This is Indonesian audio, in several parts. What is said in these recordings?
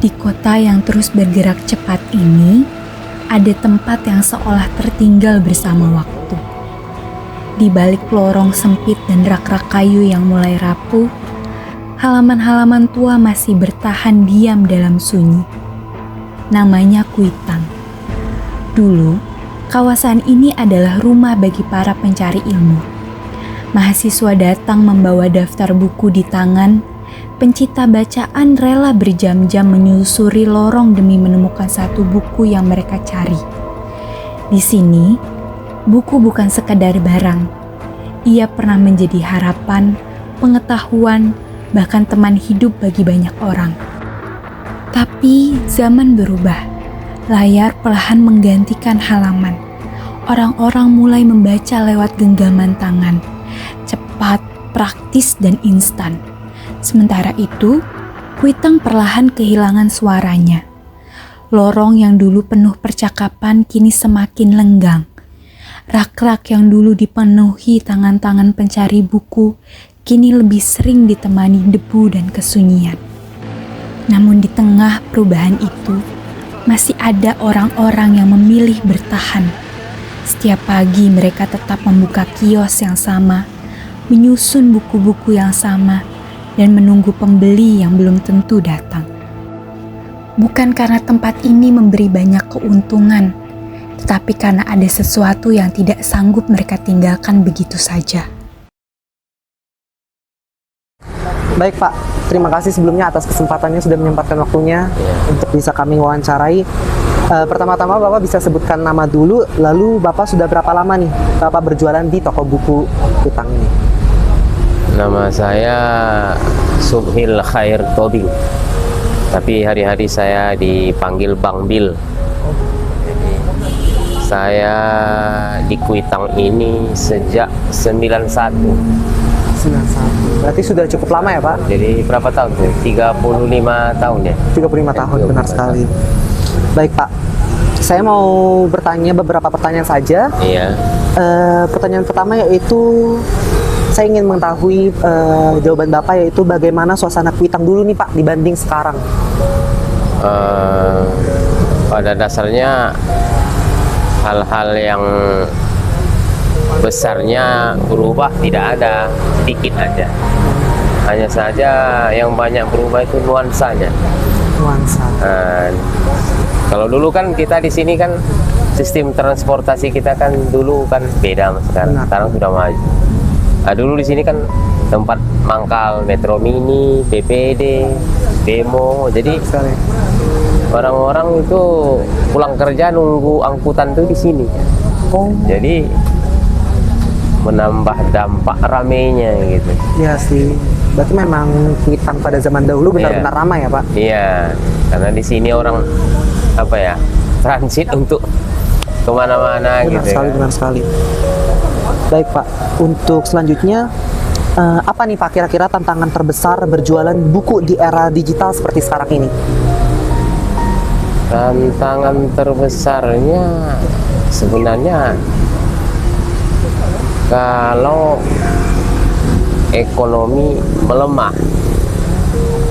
Di kota yang terus bergerak cepat ini, ada tempat yang seolah tertinggal bersama waktu. Di balik lorong sempit dan rak-rak kayu yang mulai rapuh, halaman-halaman tua masih bertahan diam dalam sunyi. Namanya Kuitang. Dulu, kawasan ini adalah rumah bagi para pencari ilmu. Mahasiswa datang membawa daftar buku di tangan. Pencipta bacaan rela berjam-jam menyusuri lorong demi menemukan satu buku yang mereka cari. Di sini, buku bukan sekadar barang. Ia pernah menjadi harapan, pengetahuan, bahkan teman hidup bagi banyak orang. Tapi zaman berubah. Layar perlahan menggantikan halaman. Orang-orang mulai membaca lewat genggaman tangan. Cepat, praktis, dan instan. Sementara itu, Kuitang perlahan kehilangan suaranya. Lorong yang dulu penuh percakapan kini semakin lenggang. Rak-rak yang dulu dipenuhi tangan-tangan pencari buku kini lebih sering ditemani debu dan kesunyian. Namun di tengah perubahan itu, masih ada orang-orang yang memilih bertahan. Setiap pagi mereka tetap membuka kios yang sama, menyusun buku-buku yang sama, dan menunggu pembeli yang belum tentu datang. Bukan karena tempat ini memberi banyak keuntungan, tetapi karena ada sesuatu yang tidak sanggup mereka tinggalkan begitu saja. Baik Pak, terima kasih sebelumnya atas kesempatannya sudah menyempatkan waktunya untuk bisa kami wawancarai. Pertama-tama Bapak bisa sebutkan nama dulu, lalu Bapak sudah berapa lama nih Bapak berjualan di toko buku Kuitang ini? Nama saya Subhil Khair Tobing, tapi hari-hari saya dipanggil Bang Bil. Saya di Kuitang ini sejak 91. 91. Berarti sudah cukup lama ya Pak? Jadi berapa tahun tuh? 35 tahun ya? 35 tahun, benar sekali. Baik Pak, saya mau bertanya beberapa pertanyaan saja. Iya. Pertanyaan pertama yaitu saya ingin mengetahui jawaban Bapak, yaitu bagaimana suasana Kuitang dulu nih Pak dibanding sekarang. Pada dasarnya hal-hal yang besarnya berubah tidak ada, sedikit aja. Hanya saja yang banyak berubah itu nuansanya. Nuansa. Kalau dulu kan kita di sini kan sistem transportasi kita kan dulu kan beda sama sekarang. Benar. Sekarang sudah maju. Dulu di sini kan tempat mangkal Metro Mini, PPD, demo. Jadi orang-orang itu pulang kerja nunggu angkutan tuh di sini. Oh. Jadi menambah dampak ramainya gitu. Iya sih. Berarti memang Kuitang pada zaman dahulu benar-benar ramai ya Pak? Iya, karena di sini orang apa ya, transit untuk kemana-mana gitu. Benar sekali, benar sekali. Baik Pak, untuk selanjutnya apa nih Pak kira-kira tantangan terbesar berjualan buku di era digital seperti sekarang ini? Tantangan terbesarnya sebenarnya kalau ekonomi melemah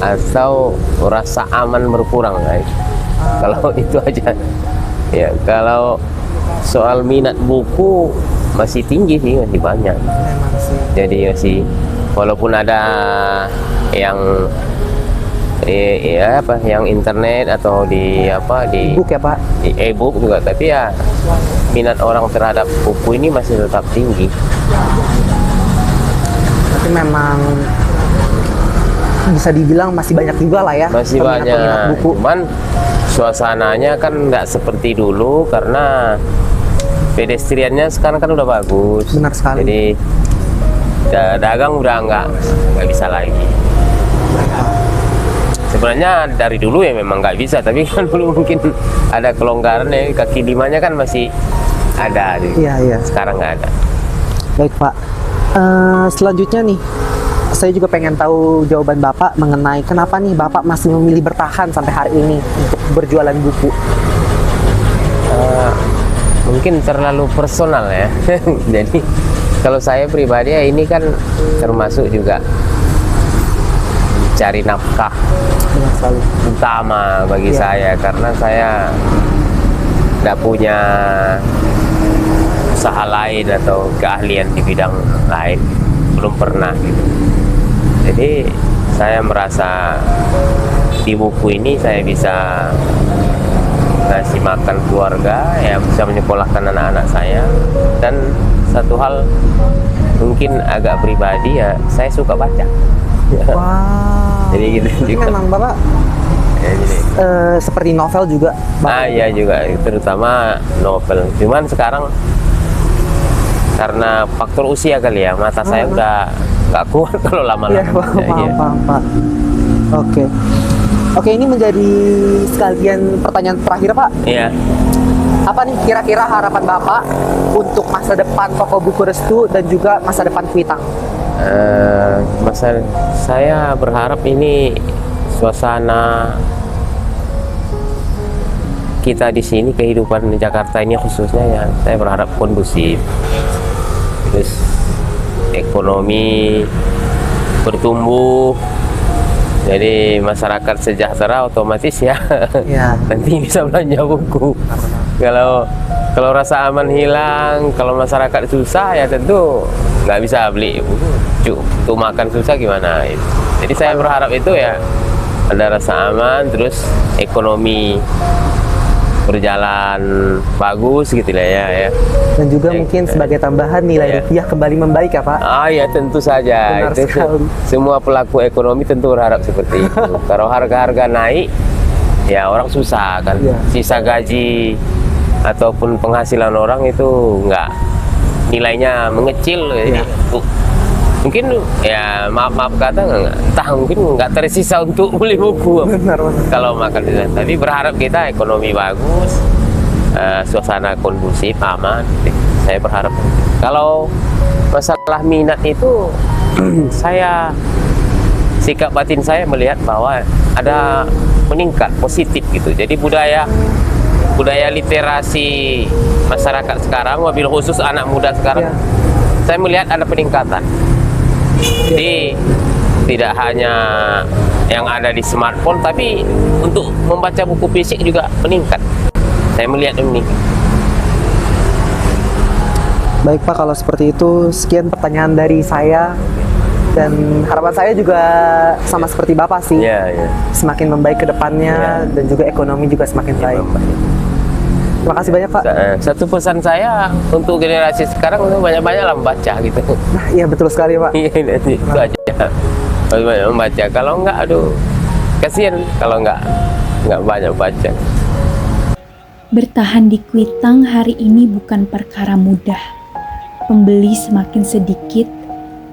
atau rasa aman berkurang, guys. Kalau itu aja. Ya, kalau soal minat buku masih tinggi sih, masih banyak. Jadi masih walaupun ada yang yang internet atau di e-book ya Pak? Di e-book juga, tapi ya minat orang terhadap buku ini masih tetap tinggi. Tapi memang bisa dibilang masih banyak juga lah ya. Masih banyak. Buku. Cuman suasananya kan nggak seperti dulu karena pedestriannya sekarang kan udah bagus. Benar sekali. Jadi dagang udah nggak bisa lagi. Sebenarnya dari dulu ya memang nggak bisa, tapi kan dulu mungkin ada kelonggaran ya, kaki limanya kan masih ada. Iya. Sekarang nggak ada. Baik Pak, selanjutnya nih, saya juga pengen tahu jawaban Bapak mengenai kenapa nih Bapak masih memilih bertahan sampai hari ini untuk berjualan buku. Mungkin terlalu personal ya. Jadi kalau saya pribadi ya ini kan termasuk juga cari nafkah. benar sekali. utama bagi Iya. saya, karena saya nggak punya usaha lain atau keahlian di bidang lain, belum pernah gitu. Jadi saya merasa di buku ini saya bisa ngasih makan keluarga, ya bisa menyekolahkan anak-anak saya. Dan satu hal mungkin agak pribadi, ya saya suka baca. Wow. Jadi gitu Berarti juga. memang Bapak Ya, jadi seperti novel juga. iya juga, terutama novel. Cuman sekarang karena faktor usia kali ya, mata saya udah nggak kuat kalau Iya, lama-lama. paham, Ya, iya. paham, Pak. Oke. Oke, ini menjadi sekalian pertanyaan terakhir, Pak. Iya. Apa nih kira-kira harapan Bapak untuk masa depan toko buku Restu dan juga masa depan Kuitang? Saya berharap ini suasana kita di sini, kehidupan di Jakarta ini khususnya, ya saya berharap kondusif, terus ekonomi bertumbuh, jadi masyarakat sejahtera, otomatis ya Ya. nanti bisa belanja buku. Kalau rasa aman hilang, kalau masyarakat susah, ya tentu nggak bisa beli buku. Untuk makan susah gimana? Jadi saya berharap itu ya ada rasa aman, terus ekonomi berjalan bagus gitu lah ya. Dan juga mungkin sebagai tambahan nilai Iya. rupiah kembali membaik ya, Pak. Ya tentu saja. Benar sekali. Semua pelaku ekonomi tentu berharap seperti itu. Kalau harga-harga naik, ya orang susah kan. Iya. Sisa gaji ataupun penghasilan orang itu nggak, nilainya mengecil. Jadi, mungkin ya maaf kata, entah mungkin nggak tersisa untuk beli buku Benar, benar. kalau makan di sana. Tapi berharap kita ekonomi bagus, suasana kondusif, aman. Saya berharap. Kalau masalah minat itu, sikap batin saya melihat bahwa ada meningkat positif gitu. Jadi budaya literasi masyarakat sekarang, wabil khusus anak muda sekarang, Ya. saya melihat ada peningkatan. Jadi tidak hanya yang ada di smartphone, tapi untuk membaca buku fisik juga meningkat. Saya melihat ini. Baik, Pak, kalau seperti itu sekian pertanyaan dari saya, dan harapan saya juga sama seperti Bapak sih. Ya, ya. Semakin membaik ke depannya, dan juga ekonomi juga semakin baik. Terima kasih banyak, Pak. Satu pesan saya untuk generasi sekarang, banyak-banyaklah membaca gitu. Nah, iya betul sekali, Pak. Iya, itu aja. Banyak membaca. Kalau enggak, aduh, kasihan kalau enggak banyak baca. Bertahan di Kuitang hari ini bukan perkara mudah. Pembeli semakin sedikit,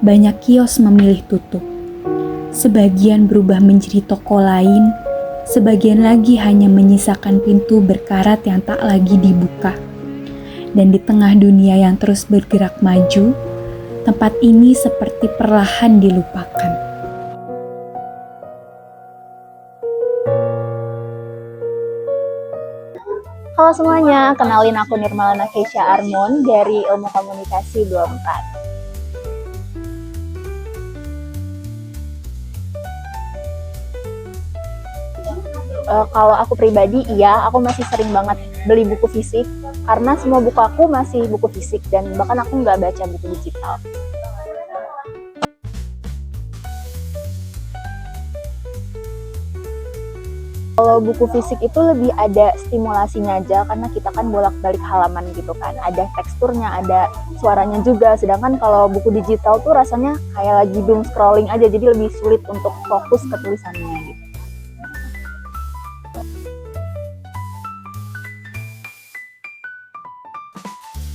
banyak kios memilih tutup. Sebagian berubah menjadi toko lain, sebagian lagi hanya menyisakan pintu berkarat yang tak lagi dibuka. Dan di tengah dunia yang terus bergerak maju, tempat ini seperti perlahan dilupakan. Halo semuanya, kenalin aku Nirmalana Keisha Armon dari Ilmu Komunikasi 24. Kalau aku pribadi, iya, aku masih sering banget beli buku fisik karena semua buku aku masih buku fisik dan bahkan aku nggak baca buku digital. Kalau buku fisik itu lebih ada stimulasinya aja karena kita kan bolak-balik halaman gitu kan. Ada teksturnya, ada suaranya juga. Sedangkan kalau buku digital tuh rasanya kayak lagi doom scrolling aja, jadi lebih sulit untuk fokus ke tulisannya gitu.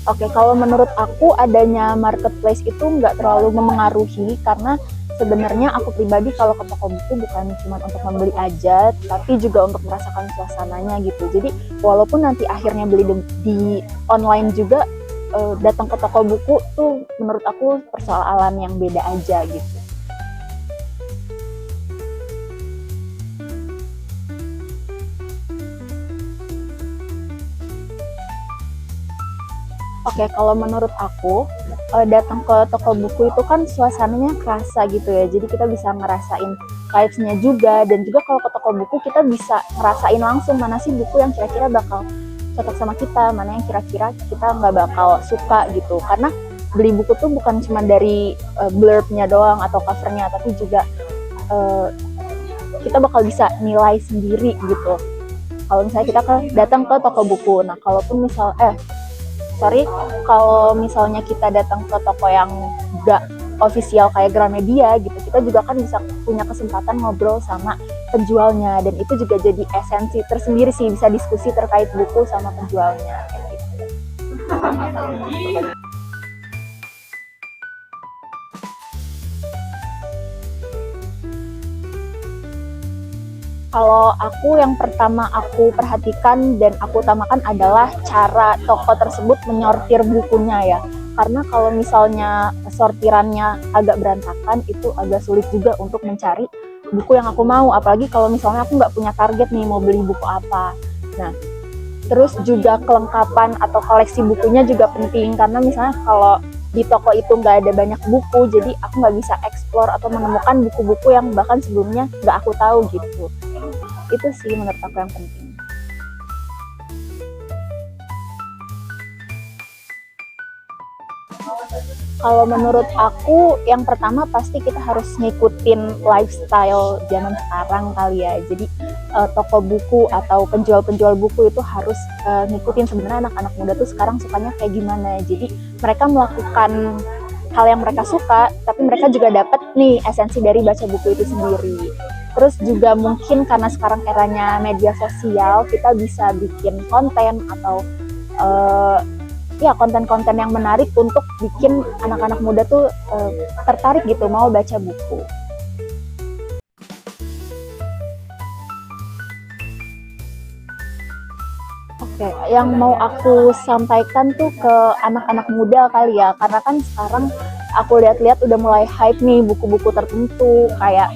Oke, kalau menurut aku adanya marketplace itu nggak terlalu memengaruhi karena sebenarnya aku pribadi kalau ke toko buku bukan cuma untuk membeli aja, tapi juga untuk merasakan suasananya gitu. Jadi walaupun nanti akhirnya beli di online juga, datang ke toko buku tuh menurut aku persoalan yang beda aja gitu. Oke, kalau menurut aku datang ke toko buku itu kan suasananya kerasa gitu ya. Jadi kita bisa ngerasain vibes-nya juga, dan juga kalau ke toko buku kita bisa ngerasain langsung mana sih buku yang kira-kira bakal cocok sama kita, mana yang kira-kira kita nggak bakal suka gitu. Karena beli buku tuh bukan cuma dari blurb-nya doang atau cover-nya, tapi juga kita bakal bisa nilai sendiri gitu kalau misalnya kita datang ke toko buku. Nah, kalaupun kalau misalnya kita datang ke toko yang nggak official kayak Gramedia gitu, kita juga kan bisa punya kesempatan ngobrol sama penjualnya, dan itu juga jadi esensi tersendiri sih, bisa diskusi terkait buku sama penjualnya kayak gitu. Kalau aku, yang pertama aku perhatikan dan aku utamakan adalah cara toko tersebut menyortir bukunya ya. Karena kalau misalnya sortirannya agak berantakan, itu agak sulit juga untuk mencari buku yang aku mau. Apalagi kalau misalnya aku nggak punya target nih mau beli buku apa. Nah, terus juga kelengkapan atau koleksi bukunya juga penting. Karena misalnya kalau di toko itu nggak ada banyak buku, jadi aku nggak bisa explore atau menemukan buku-buku yang bahkan sebelumnya nggak aku tahu gitu. Itu sih menurut aku yang penting. Kalau menurut aku, yang pertama pasti kita harus ngikutin lifestyle zaman sekarang kali ya. Jadi toko buku atau penjual-penjual buku itu harus ngikutin sebenarnya anak-anak muda tuh sekarang sukanya kayak gimana. Jadi mereka melakukan hal yang mereka suka, tapi mereka juga dapat nih esensi dari baca buku itu sendiri. Terus juga mungkin karena sekarang eranya media sosial, kita bisa bikin konten atau konten-konten yang menarik untuk bikin anak-anak muda tuh tertarik gitu mau baca buku. Oke, yang mau aku sampaikan tuh ke anak-anak muda kali ya, karena kan sekarang aku lihat-lihat udah mulai hype nih buku-buku tertentu, kayak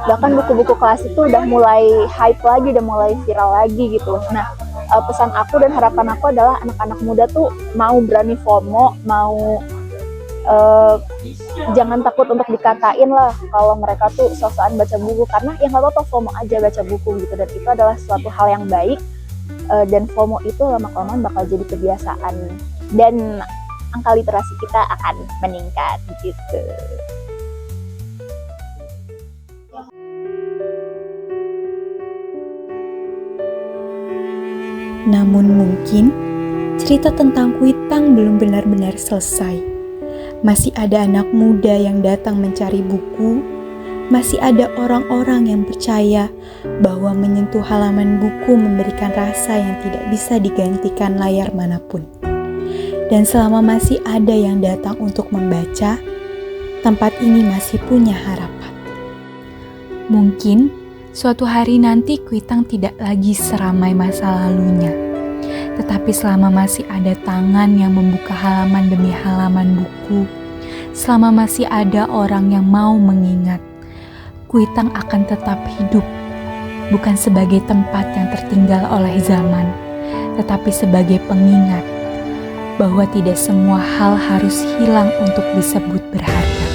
bahkan buku-buku kelas itu udah mulai hype lagi, udah mulai viral lagi gitu. Nah, pesan aku dan harapan aku adalah anak-anak muda tuh mau berani FOMO, mau jangan takut untuk dikatain lah kalau mereka tuh sok-sokan baca buku, karena ya nggak apa-apa FOMO aja baca buku gitu, dan itu adalah suatu hal yang baik. Dan FOMO itu lama-kelamaan bakal jadi kebiasaan, dan angka literasi kita akan meningkat gitu. Namun mungkin cerita tentang Kuitang belum benar-benar selesai. Masih ada anak muda yang datang mencari buku, masih ada orang-orang yang percaya bahwa menyentuh halaman buku memberikan rasa yang tidak bisa digantikan layar manapun. Dan selama masih ada yang datang untuk membaca, tempat ini masih punya harapan. Mungkin suatu hari nanti Kuitang tidak lagi seramai masa lalunya. Tetapi selama masih ada tangan yang membuka halaman demi halaman buku, selama masih ada orang yang mau mengingat, Kuitang akan tetap hidup, bukan sebagai tempat yang tertinggal oleh zaman, tetapi sebagai pengingat bahwa tidak semua hal harus hilang untuk disebut berharga.